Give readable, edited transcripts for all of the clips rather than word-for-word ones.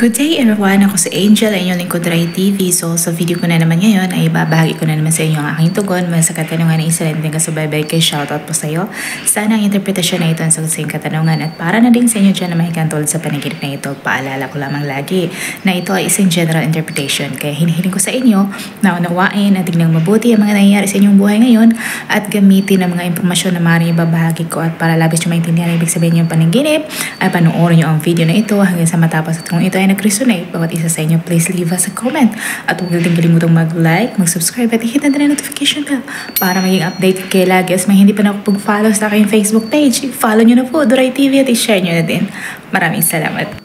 Good day everyone! Ako si Angel, ang inyong lingkod Rai TV. So sa video ko na naman ngayon ay babahagi ko na naman sa inyo ang aking tugon mula sa katanungan na isa din kasubaybay kay shoutout po sa iyo. Sana ang interpretasyon na ito ang sagot sa iyong katanungan at para na din sa inyo dyan na mahikan tulad sa panaginip na ito, paalala ko lamang lagi na ito ay isang general interpretation. Kaya hinihiling ko sa inyo na unawain at tingnan mabuti ang mga nangyayari sa inyong buhay ngayon at gamitin ang mga impormasyon na maaaring ibabahagi ko at para labis nyo maintindihan ang ibig sabihin yung panaginip ay panoorin nyo ang video na ito hanggang sa matapos at kung ito ay nag-resonate bawat isa sa inyo, please leave us a comment at huwag natin kalimutang mag-like, mag-subscribe at i-hit na din ang notification bell para maging update kayo lagi as may hindi pa nakapag-follow sa aking Facebook page. I-follow nyo na po Rai TV at i-share nyo na din. Maraming salamat.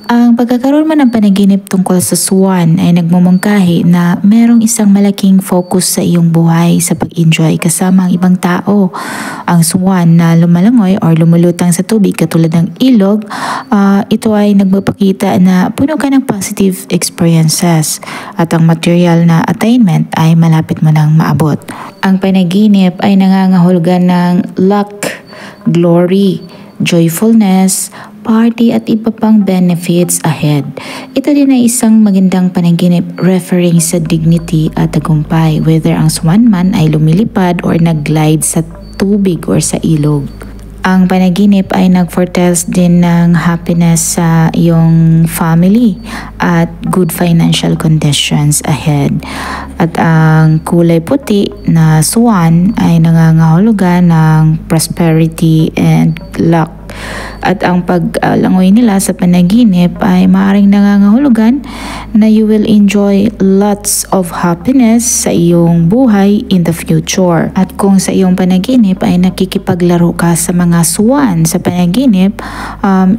Ang pagkakaroon man ng panaginip tungkol sa swan ay nagmumungkahi na merong isang malaking focus sa iyong buhay sa pag-enjoy kasama ang ibang tao. Ang swan na lumalangoy or lumulutang sa tubig katulad ng ilog, ito ay nagpapakita na puno ka ng positive experiences at ang material na attainment ay malapit mo nang maabot. Ang panaginip ay nangangahulugan ng luck, glory, joyfulness, party at iba pang benefits ahead. Ito din ay isang magandang panaginip referring sa dignity at tagumpay, whether ang swan man ay lumilipad or nag-glide sa tubig or sa ilog. Ang panaginip ay nag-foretells din ng happiness sa iyong family at good financial conditions ahead. At ang kulay puti na swan ay nangangahulugan ng prosperity and luck. At ang paglangoy nila sa panaginip ay maaaring nangangahulugan na you will enjoy lots of happiness sa iyong buhay in the future. At kung sa iyong panaginip ay nakikipaglaro ka sa mga swan sa panaginip,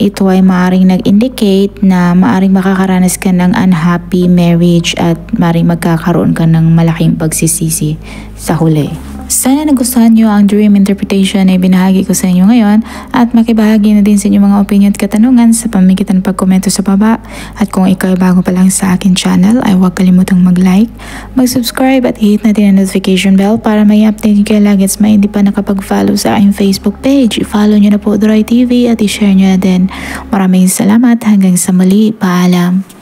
ito ay maaaring nag-indicate na maaaring makakaranas ka ng unhappy marriage at maaaring magkakaroon ka ng malaking pagsisisi sa huli. Sana nagustuhan nyo ang dream interpretation na ibinahagi ko sa inyo ngayon at makibahagi na din sa inyong mga opinion at katanungan sa pamamagitan ng pagkomento sa baba. At kung ikaw ay bago pa lang sa akin channel ay huwag kalimutang mag-like, mag-subscribe at hit na din ang notification bell para may update kayo lagi at may hindi pa nakapag-follow sa aking Facebook page. I-follow nyo na po Rai TV at i-share nyo na din. Maraming salamat hanggang sa muli. Paalam!